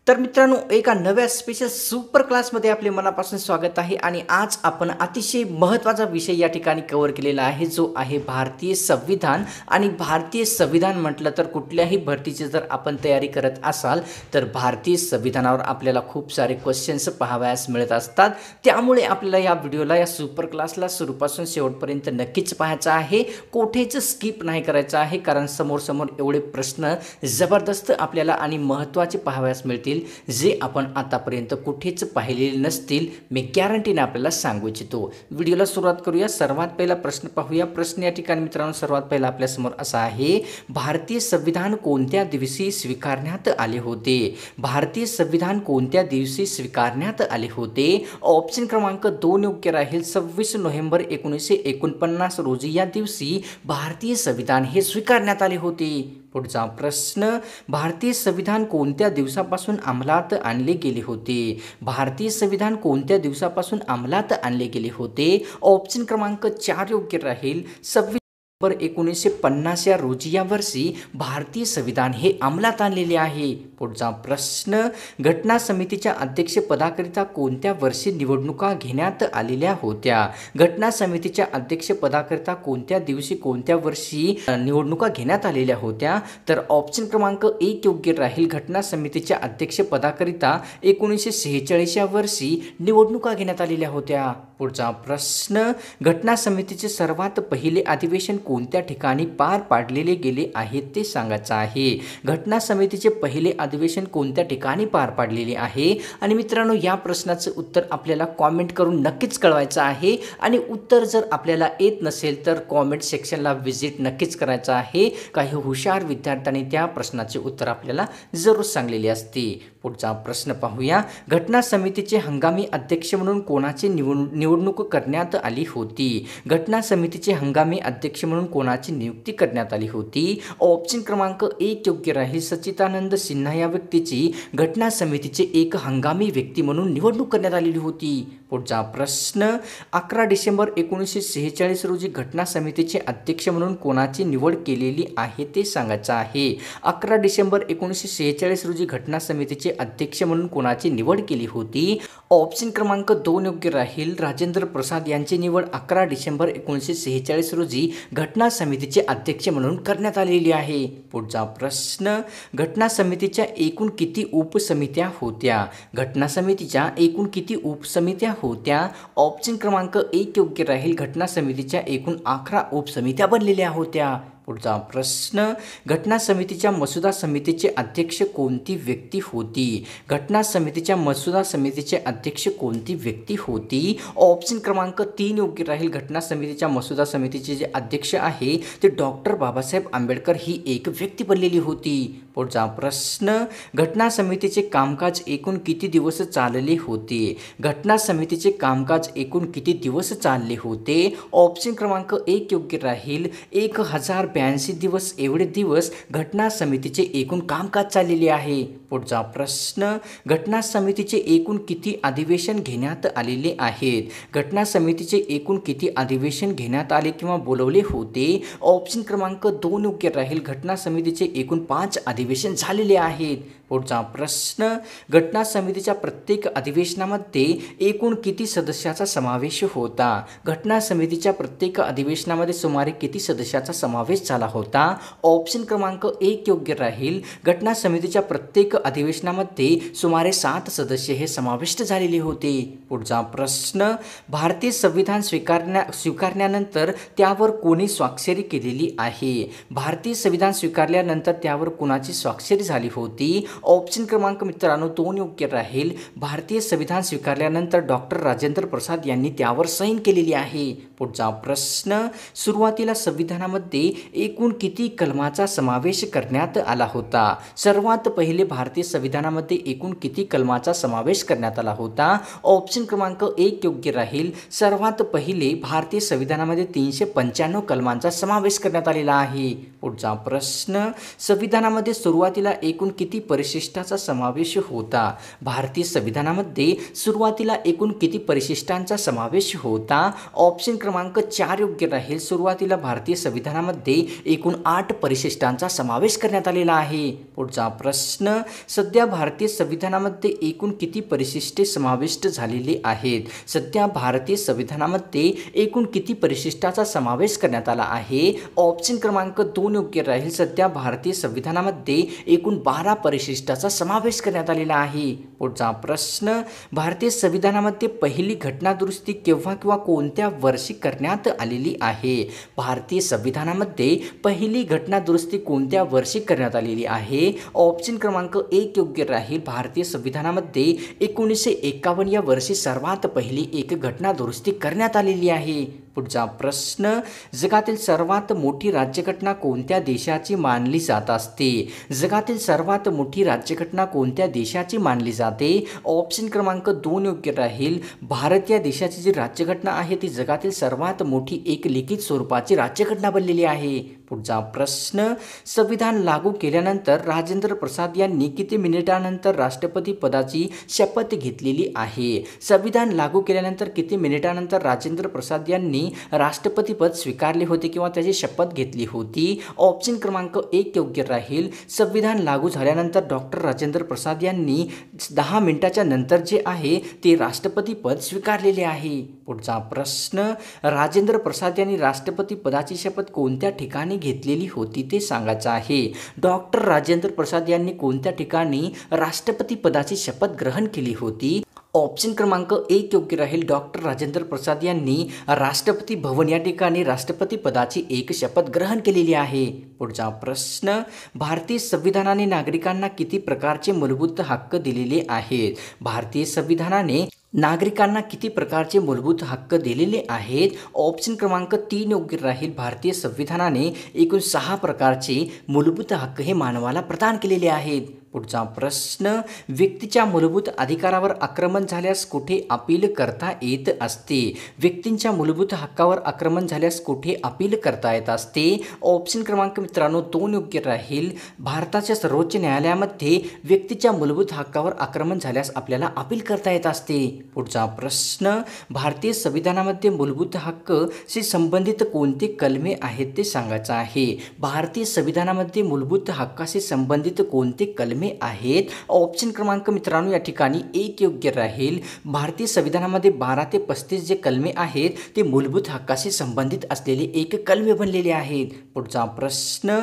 तर मित्रांनो, एका नव्या स्पेशल सुपर क्लासमध्ये आपले मनापासून स्वागत आहे आणि आज आपण अतिशय महत्त्वाचा विषय या ठिकाणी कव्हर केलेला आहे, जो आहे भारतीय संविधान. आणि भारतीय संविधान म्हटलं तर कुठल्याही भरतीची जर आपण तयारी करत असाल तर भारतीय संविधानावर आपल्याला खूप सारे क्वेश्चन्स पाहावयास मिळत असतात. त्यामुळे आपल्याला या व्हिडिओला, या सुपर क्लासला सुरूपासून शेवटपर्यंत नक्कीच पाहायचं आहे, कोठेच स्किप नाही करायचं आहे, कारण समोर एवढे प्रश्न जबरदस्त आपल्याला आणि महत्त्वाचे पाहावयास मिळतील जे आपण आतापर्यंत कुठेच पाहिलेले नसतील. मी गॅरंटीने आपल्याला सांगू इच्छितो. व्हिडिओला सुरुवात करूया. सर्वात पहिला प्रश्न पाहूया. प्रश्न या ठिकाणी मित्रांनो सर्वात पहिला आपल्या समोर असा आहे, भारतीय संविधान कोणत्या दिवशी स्वीकारण्यात आले होते? भारतीय संविधान कोणत्या दिवशी स्वीकारण्यात आले होते? ऑप्शन क्रमांक 2 योग्य राहील. 26 नोव्हेंबर 1949 रोजी या दिवशी भारतीय संविधान हे स्वीकारण्यात आले होते. पुढचा प्रश्न, भारतीय संविधान कोणत्या दिवसापासून अंमलात आणले गेले होते? भारतीय संविधान कोणत्या दिवसापासून अंमलात आणले गेले होते? ऑप्शन क्रमांक 4 योग्य राहील. 26 नोव्हेंबर 1950 या रोजी या वर्षी भारतीय संविधान हे अंमलात आणलेले आहे. पुढचा प्रश्न, घटना समितीच्या अध्यक्षपदाकरिता कोणत्या वर्षी निवडणुका घेण्यात आलेल्या होत्या? घटना समितीच्या अध्यक्षपदाकरिता कोणत्या दिवशी, कोणत्या वर्षी निवडणुका घेण्यात आलेल्या होत्या? तर ऑप्शन क्रमांक 1 योग्य राहील. घटना समितीच्या अध्यक्षपदाकरिता 1946 या वर्षी निवडणुका घेण्यात आलेल्या होत्या. पुढचा प्रश्न, घटना समितीचे सर्वात पहिले अधिवेशन कोणत्या ठिकाणी पार पाडलेले गेले आहे ते सांगायचं आहे. घटना समितीचे पहिले अधिवेशन कोणत्या ठिकाणी पार पाडलेले आहे? आणि मित्रांनो, या प्रश्नाचं उत्तर आपल्याला कॉमेंट करून नक्कीच कळवायचं आहे. आणि उत्तर जर आपल्याला येत नसेल तर कॉमेंट सेक्शनला व्हिजिट नक्कीच करायचं आहे. काही हुशार विद्यार्थ्यांनी त्या प्रश्नाचे उत्तर आपल्याला जरूर सांगलेले असते. पुढचा प्रश्न पाहूया. घटना समितीचे हंगामी अध्यक्ष म्हणून कोणाची निवडणूक करण्यात आली होती? घटना समितीचे हंगामी अध्यक्ष म्हणून कोणाची नियुक्ती करण्यात आली होती? ऑप्शन क्रमांक 1 योग्य राहील. सच्चिदानंद सिन्हा या व्यक्तीची घटना समितीचे एक हंगामी व्यक्ती म्हणून निवडणूक करण्यात आलेली होती. पुढचा प्रश्न, 11 डिसेंबर 1946 रोजी घटना समितीचे अध्यक्ष म्हणून कोणाची निवड केलेली आहे ते सांगायचं आहे. 11 डिसेंबर 1946 रोजी घटना समितीचे अध्यक्ष म्हणून कोणाची निवड केली होती? ऑप्शन क्रमांक 2 योग्य राहील. राजेंद्र प्रसाद यांची निवड 11 डिसेंबर 1946 रोजी घटना समितीचे अध्यक्ष म्हणून करण्यात आलेली आहे. पुढचा प्रश्न, घटना समितीच्या एकूण किती उपसमित्या होत्या? घटना समितीच्या एकूण किती उपसमित्या होत्या? ऑप्शन क्रमांक 1 योग्य राहील. घटना समितीच्या एकूण 11 उपसमित्या बनलेल्या होत्या. पुढचा प्रश्न, घटना समितीच्या मसुदा समितीचे अध्यक्ष कोणती व्यक्ती होती? घटना समितीच्या मसुदा समितीचे अध्यक्ष कोणती व्यक्ती होती? ऑप्शन क्रमांक 3 योग्य राहील. घटना समितीच्या मसुदा समितीचे जे अध्यक्ष आहे ते डॉक्टर बाबासाहेब आंबेडकर ही एक व्यक्ती बनलेली होती. पुढचा प्रश्न, घटना समितीचे कामकाज एकूण किती दिवस चालले होते? घटना समितीचे कामकाज एकूण किती दिवस चालले होते? ऑप्शन क्रमांक 1 योग्य राहील. 1082 दिवस एवढे दिवस घटना समितीचे एकूण कामकाज चाललेले आहे. पुढचा प्रश्न, घटना समितीचे एकूण किती अधिवेशन घेण्यात आलेले आहेत? घटना समितीचे एकूण किती अधिवेशन घेण्यात आले किंवा बोलवले होते? ऑप्शन क्रमांक 2 योग्य राहील. घटना समितीचे एकूण 5 अधिवेशन झालेले आहेत. पुढचा प्रश्न, घटना समितीच्या प्रत्येक अधिवेशनामध्ये एकूण किती सदस्याचा समावेश होता? घटना समितीच्या प्रत्येक अधिवेशनामध्ये सुमारे किती सदस्याचा समावेश झाला होता? ऑप्शन क्रमांक 1 योग्य राहील. घटना समितीच्या प्रत्येक अधिवेशनामध्ये सुमारे 7 सदस्य हे समाविष्ट झालेले होते. पुढचा प्रश्न, भारतीय संविधान स्वीकारल्यानंतर त्यावर कोणी स्वाक्षरी केलेली आहे? भारतीय संविधान स्वीकारल्यानंतर त्यावर कोणाची स्वाक्षरी झाली होती? ऑप्शन क्रमांक मित्रांनो 2 योग्य राहील. भारतीय संविधान स्वीकारल्यानंतर डॉक्टर राजेंद्र प्रसाद यांनी त्यावर सही केलेली आहे. पुढचा प्रश्न, सुरुवातीला संविधानामध्ये एकूण किती कलमाचा समावेश करण्यात आला होता? सर्वात पहिले भारतीय संविधानामध्ये एकूण किती कलमाचा समावेश करण्यात आला होता? ऑप्शन क्रमांक 1 योग्य राहील. सर्वात पहिले भारतीय संविधानामध्ये 395 कलमांचा समावेश करण्यात आलेला आहे. पुढचा प्रश्न, संविधानामध्ये सुरुवातीला एकूण किती परिशिष्ट परिशिष्टाचा समावेश होता? भारतीय संविधानामध्ये सुरुवातीला एकूण किती परिशिष्टांचा समावेश होता? ऑप्शन क्रमांक 4 योग्य राहील. सुरुवातीला भारतीय संविधानामध्ये एकूण 8 परिशिष्टांचा समावेश करण्यात आलेला आहे. पुढचा प्रश्न, सध्या भारतीय संविधानामध्ये एकूण किती परिशिष्टे समाविष्ट झालेली आहेत? सध्या भारतीय संविधानामध्ये एकूण किती परिशिष्टाचा समावेश करण्यात आला आहे? ऑप्शन क्रमांक 2 योग्य राहील. सध्या भारतीय संविधानामध्ये एकूण 12 परिशिष्टाचा समावेश करण्यात आलेला आहे. पुढचा प्रश्न, भारतीय संविधानामध्ये पहिली घटनादुरुस्ती केव्हा किंवा कोणत्या वर्षी करण्यात आलेली आहे? भारतीय संविधानामध्ये पहिली घटनादुरुस्ती कोणत्या वर्षी करण्यात आलेली आहे? ऑप्शन क्रमांक 1 योग्य राहील. भारतीय संविधानामध्ये 1951 या वर्षी सर्वात पहिली एक घटनादुरुस्ती करण्यात आलेली आहे. पुढचा प्रश्न, जगातील सर्वात मोठी राज्यघटना कोणत्या देशाची मानली जात असते? जगातील सर्वात मोठी राज्यघटना कोणत्या देशाची मानली जाते? ऑप्शन क्रमांक 2 योग्य राहील. भारत या देशाची जी राज्यघटना आहे ती जगातील सर्वात मोठी एक लिखित स्वरूपाची राज्यघटना बनलेली आहे. पुढचा प्रश्न, संविधान लागू केल्यानंतर राजेंद्र प्रसाद यांनी किती मिनिटांनंतर राष्ट्रपती पदाची शपथ घेतलेली आहे? संविधान लागू केल्यानंतर किती मिनिटांनंतर राजेंद्र प्रसाद यांनी राष्ट्रपती पद स्वीकारले होते किंवा त्याची शपथ घेतली होती? ऑप्शन क्रमांक 1 योग्य राहील. संविधान लागू झाल्यानंतर डॉक्टर राजेंद्र प्रसाद यांनी 10 मिनिटाच्या नंतर जे आहे ते राष्ट्रपती पद स्वीकारलेले आहे. पुढचा प्रश्न, राजेंद्र प्रसाद यांनी राष्ट्रपती पदाची शपथ कोणत्या ठिकाणी घेतलेली होती ते सांगायचं आहे. डॉक्टर राजेंद्र प्रसाद यांनी कोणत्या ठिकाणी राष्ट्रपती पदाची शपथ ग्रहण केली होती? ऑप्शन क्रमांक 1 योग्य राहील. डॉक्टर राजेंद्र प्रसाद यांनी राष्ट्रपती भवन या ठिकाणी राष्ट्रपती पदाची एक शपथ ग्रहण केलेली आहे. पुढचा प्रश्न, भारतीय संविधानाने नागरिकांना किती प्रकारचे मूलभूत हक्क दिलेले आहेत? भारतीय संविधानाने नागरिकांना किती प्रकारचे मूलभूत हक्क दिलेले आहेत? ऑप्शन क्रमांक 3 योग्य राहील. भारतीय संविधानाने एकूण 6 प्रकारचे मूलभूत हक्क हे मानवाला प्रदान केलेले आहेत. पुढचा प्रश्न, व्यक्तीच्या मूलभूत अधिकारावर आक्रमण झाल्यास कुठे अपील करता येत असते? व्यक्तींच्या मूलभूत हक्कावर आक्रमण झाल्यास कुठे अपील करता येत असते? ऑप्शन क्रमांक मित्रांनो 2 योग्य राहील. भारताच्या सर्वोच्च न्यायालयामध्ये व्यक्तीच्या मूलभूत हक्कावर आक्रमण झाल्यास आपल्याला अपील करता येत असते. पुढचा प्रश्न, भारतीय संविधानामध्ये मूलभूत हक्कशी संबंधित कोणती कलमे आहेत ते सांगायचं आहे. भारतीय संविधानामध्ये मूलभूत हक्काशी संबंधित कोणते कलमे आहेत? ऑप्शन क्रमांक मित्रांनो या ठिकाणी 1 योग्य राहील. भारतीय संविधानामध्ये 12 ते 35 जे कलमे आहेत ते मूलभूत हक्काशी संबंधित असलेले एक कलमे बनलेले आहेत. पुढचा प्रश्न,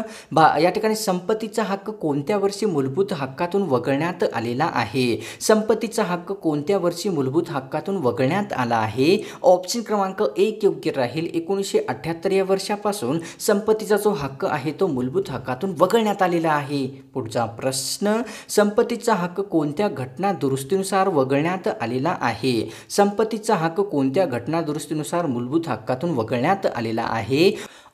या ठिकाणी संपत्तीचा हक्क कोणत्या वर्षी मूलभूत हक्कातून वगळण्यात आलेला आहे? संपत्तीचा हक्क कोणत्या वर्षी मूलभूत हक्कातून वगळण्यात आला आहे? ऑप्शन क्रमांक 1 योग्य राहील. 1978 या वर्षापासून संपत्तीचा जो हक्क आहे तो मूलभूत हक्कातून वगळण्यात आलेला आहे. पुढचा प्रश्न, संपत्तीचा हक्क कोणत्या घटना दुरुस्तीनुसार वगळण्यात आलेला आहे? संपत्तीचा हक्क कोणत्या घटना दुरुस्तीनुसार मूलभूत हक्कातून वगळण्यात आलेला आहे?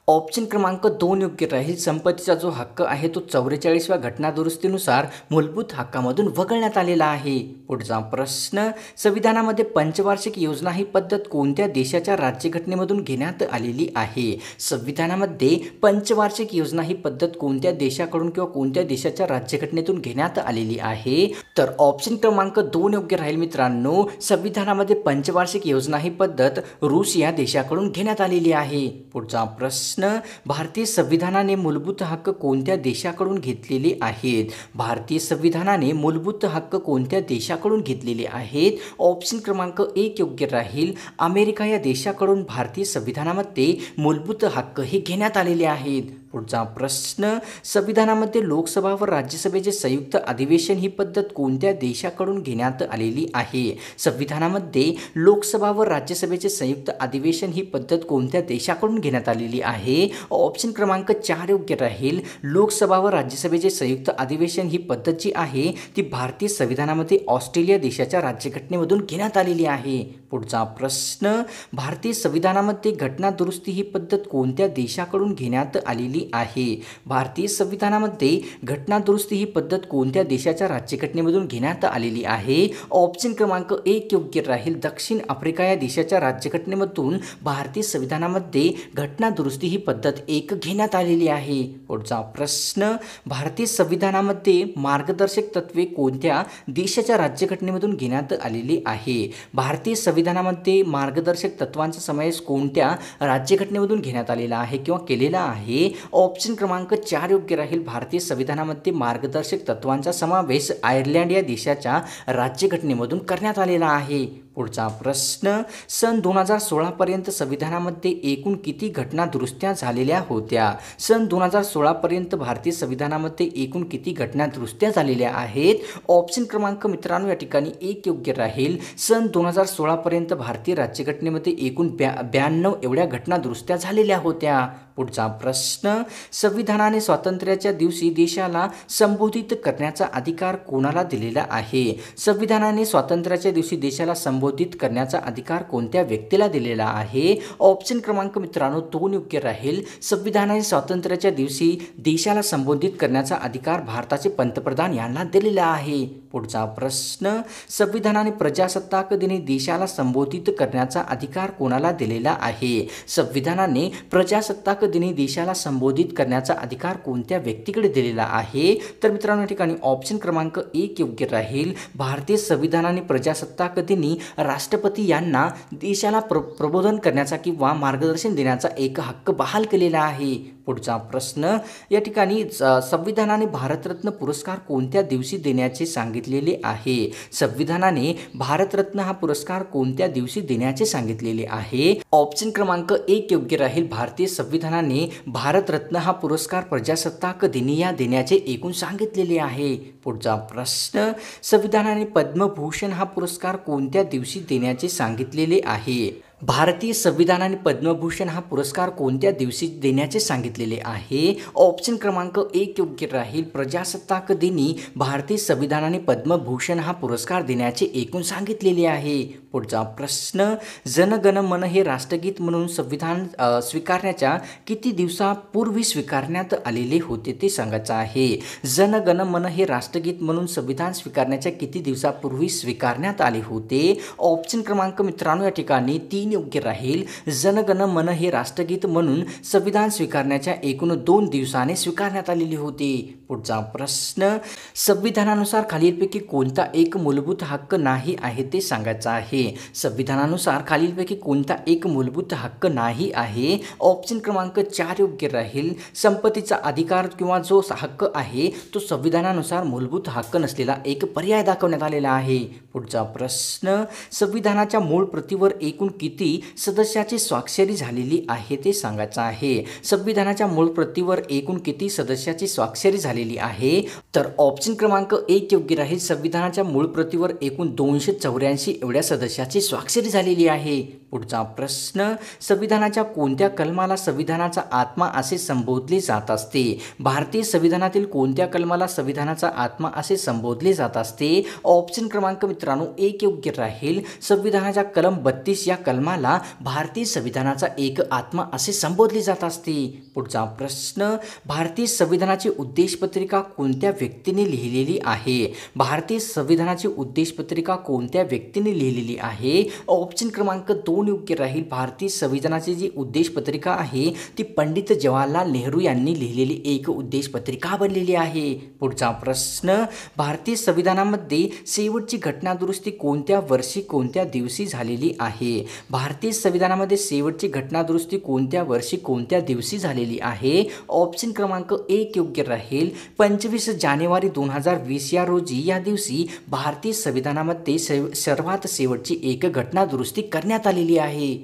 ऑप्शन क्रमांक 2 योग्य राहील. संपत्तीचा जो हक्क आहे तो 44व्या घटना दुरुस्तीनुसार मूलभूत हक्कामधून वगळण्यात आलेला आहे. पुढचा प्रश्न, संविधानामध्ये पंचवार्षिक योजना ही पद्धत कोणत्या देशाच्या राज्यघटनेमधून घेण्यात आलेली आहे? संविधानामध्ये पंचवार्षिक योजना ही पद्धत कोणत्या देशाकडून किंवा कोणत्या देशाच्या राज्यघटनेतून घेण्यात आलेली आहे? तर ऑप्शन क्रमांक 2 योग्य राहील मित्रांनो. संविधानामध्ये पंचवार्षिक योजना ही पद्धत रूस या देशाकडून घेण्यात आलेली आहे. पुढचा प्रश्न, भारतीय संविधानाने मूलभूत हक्क कोणत्या देशाकडून घेतलेले आहेत? भारतीय संविधानाने मूलभूत हक्क कोणत्या देशाकडून घेतलेले आहेत? ऑप्शन क्रमांक 1 योग्य राहील. अमेरिका या देशाकडून भारतीय संविधानामध्ये मूलभूत हक्क हे घेण्यात आलेले आहेत. पुढचा प्रश्न, संविधानामध्ये लोकसभा व राज्यसभेचे संयुक्त अधिवेशन ही पद्धत कोणत्या देशाकडून घेण्यात आलेली आहे? संविधानामध्ये लोकसभा व राज्यसभेचे संयुक्त अधिवेशन ही पद्धत कोणत्या देशाकडून घेण्यात आलेली आहे? ऑप्शन क्रमांक 4 योग्य राहील. लोकसभा व राज्यसभेचे संयुक्त अधिवेशन ही पद्धत जी आहे ती भारतीय संविधानामध्ये ऑस्ट्रेलिया देशाच्या राज्यघटनेमधून घेण्यात आलेली आहे. पुढचा प्रश्न, भारतीय संविधानामध्ये घटना दुरुस्ती ही पद्धत कोणत्या देशाकडून घेण्यात आलेली आलेली आहे. भारतीय संविधानामध्ये घटना दुरुस्ती ही पद्धत कोणत्या देशाच्या राज्यघटनेमधून घेण्यात आलेली आहे? ऑप्शन क्रमांक 1 योग्य राहील. दक्षिण आफ्रिका या देशाच्या राज्यघटनेमधून भारतीय संविधानामध्ये घटना दुरुस्ती ही पद्धत 1 घेण्यात आलेली आहे. पुढचा प्रश्न, भारतीय संविधानामध्ये मार्गदर्शक तत्त्वे कोणत्या देशाच्या राज्यघटनेमधून घेण्यात आलेली आहे? भारतीय संविधानामध्ये मार्गदर्शक तत्वांचा समावेश कोणत्या राज्यघटनेमधून घेण्यात आलेला आहे किंवा केलेला आहे? ऑप्शन क्रमांक 4 योग्य राहील. भारतीय संविधानामध्ये मार्गदर्शक तत्वांचा समावेश आयर्लंड या देशाच्या राज्यघटनेमधून करण्यात आलेला आहे. पुढचा प्रश्न, सन 2016 पर्यंत संविधानामध्ये एकूण किती घटना दुरुस्त्या झालेल्या होत्या? सन 2016 पर्यंत भारतीय संविधानामध्ये एकूण किती घटना दुरुस्त्या झालेल्या आहेत? ऑप्शन क्रमांक मित्रांनो या ठिकाणी 1 योग्य राहील. सन 2016 पर्यंत भारतीय राज्यघटनेमध्ये एकूण 92 एवढ्या घटना दुरुस्त्या झालेल्या होत्या. पुढचा प्रश्न, संविधानाने स्वातंत्र्याच्या दिवशी देशाला संबोधित करण्याचा अधिकार कोणाला दिलेला आहे? संविधानाने स्वातंत्र्याच्या दिवशी देशाला संबोधित करण्याचा अधिकार कोणत्या व्यक्तीला दिलेला आहे? ऑप्शन क्रमांक मित्रांनो 2 योग्य राहील. संविधानाने स्वातंत्र्याच्या दिवशी देशाला संबोधित करण्याचा अधिकार भारताचे पंतप्रधान यांना दिलेला आहे. पुढचा प्रश्न, संविधानाने प्रजासत्ताक दिनी देशाला संबोधित करण्याचा अधिकार कोणाला दिलेला आहे? संविधानाने प्रजासत्ताक दिनी देशाला संबोधित करण्याचा अधिकार कोणत्या व्यक्तीकडे दिलेला आहे? तर मित्रांनो या ठिकाणी ऑप्शन क्रमांक 1 योग्य राहील. भारतीय संविधानाने प्रजासत्ताक दिनी राष्ट्रपती यांना देशाला प्रबोधन करण्याचा किंवा मार्गदर्शन देण्याचा एक हक्क बहाल केलेला आहे. पुढचा प्रश्न, या ठिकाणी संविधानाने भारतरत्न पुरस्कार कोणत्या दिवशी देण्याचे सांगितलेले आहे? संविधानाने भारतरत्न हा पुरस्कार कोणत्या दिवशी देण्याचे सांगितलेले आहे? ऑप्शन क्रमांक 1 योग्य राहील. भारतीय संविधानाने भारतरत्न हा पुरस्कार प्रजासत्ताक दिनी या देण्याचे एकूण सांगितलेले आहे. पुढचा प्रश्न, संविधानाने पद्मभूषण हा पुरस्कार कोणत्या दिवशी देण्याचे सांगितलेले आहे? भारतीय संविधानाने पद्मभूषण हा पुरस्कार कोणत्या दिवशी देण्याचे सांगितलेले आहे? ऑप्शन क्रमांक 1 योग्य राहील. प्रजासत्ताक दिनी भारतीय संविधानाने पद्मभूषण हा पुरस्कार देण्याचे एकूण सांगितलेले आहे. पुढचा प्रश्न, जनगण मन हे राष्ट्रगीत म्हणून संविधान स्वीकारण्याच्या किती दिवसापूर्वी स्वीकारण्यात आलेले होते ते सांगायचं आहे. जनगण मन हे राष्ट्रगीत म्हणून संविधान स्वीकारण्याच्या किती दिवसापूर्वी स्वीकारण्यात आले होते? ऑप्शन क्रमांक मित्रांनो या ठिकाणी 3 योग्य राहील. जनगण मन हे राष्ट्रगीत म्हणून संविधान स्वीकारण्याच्या एकूण 2 दिवसाने स्वीकारण्यात आलेले होते. पुढचा प्रश्न, संविधानानुसार खालीलपैकी कोणता एक मूलभूत हक्क नाही आहे ते सांगायचं आहे. संविधानानुसार खालीलपैकी कोणता एक मूलभूत हक्क नाही आहे? ऑप्शन क्रमांक 4 योग्य राहील. संपत्तीचा अधिकार किंवा जो हक्क आहे तो संविधानानुसार मूलभूत हक्क नसलेला एक पर्याय दाखवण्यात आलेला आहे. पुढचा प्रश्न, संविधानाच्या मूळ प्रतीवर एकूण किती सदस्याची स्वाक्षरी झालेली आहे ते सांगायचं आहे. संविधानाच्या मूळ प्रतीवर एकूण किती सदस्याची स्वाक्षरी झालेली आहे? तर ऑप्शन क्रमांक 1 योग्य राहील. संविधानाच्या मूळ प्रतीवर एकूण 284 एवढ्या सदस्याची स्वाक्षरी झालेली आहे. पुढचा प्रश्न, संविधानाच्या कोणत्या कलमाला संविधानाचा आत्मा असे संबोधले जात असते? भारतीय संविधानातील कोणत्या कलमाला संविधानाचा आत्मा असे संबोधले जात असते? ऑप्शन क्रमांक मित्रांनो 1 योग्य राहील. संविधानाच्या कलम 32 या कलमाला भारतीय संविधानाचा एक आत्मा असे संबोधले जात असते. पुढचा प्रश्न, भारतीय संविधानाची उद्देशपत्रिका कोणत्या व्यक्तीने लिहिलेली आहे? भारतीय संविधानाची उद्देशपत्रिका कोणत्या व्यक्तीने लिहिलेली आहे? ऑप्शन क्रमांक 2 योग्य राहील. भारतीय संविधानाची जी उद्देशपत्रिका आहे ती पंडित जवाहरलाल नेहरू यांनी लिहिलेली एक उद्देशपत्रिका बनलेली आहे. पुढचा प्रश्न, भारतीय संविधानामध्ये शेवटची घटना दुरुस्ती कोणत्या वर्षी कोणत्या दिवशी झालेली आहे? भारतीय संविधानामध्ये शेवटची घटना दुरुस्ती कोणत्या वर्षी कोणत्या दिवशी झालेली आहे? ऑप्शन क्रमांक 1 योग्य राहील. 25 जानेवारी 2020 या रोजी या दिवशी भारतीय संविधानामध्ये सर्वात शेवटची एक घटना दुरुस्ती करण्यात आलेली आहे.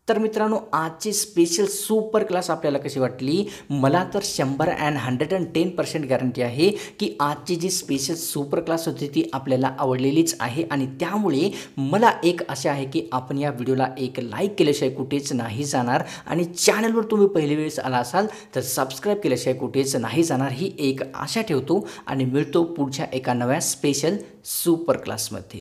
तर मित्रांनो, आजची स्पेशल सुपर क्लास आपल्याला कशी वाटली? मला तर 110% गॅरंटी आहे की आजची जी स्पेशल सुपर क्लास होती ती आपल्याला आवडलेलीच आहे. आणि त्यामुळे मला एक आशा आहे की आपण या व्हिडिओला एक लाईक केल्याशिवाय कुठेच नाही जाणार आणि चॅनलवर तुम्ही पहिली वेळेस आला असाल तर सबस्क्राईब केल्याशिवाय कुठेच नाही जाणार ही एक आशा ठेवतो आणि मिळतो पुढच्या एका नव्या स्पेशल सुपर क्लासमध्ये.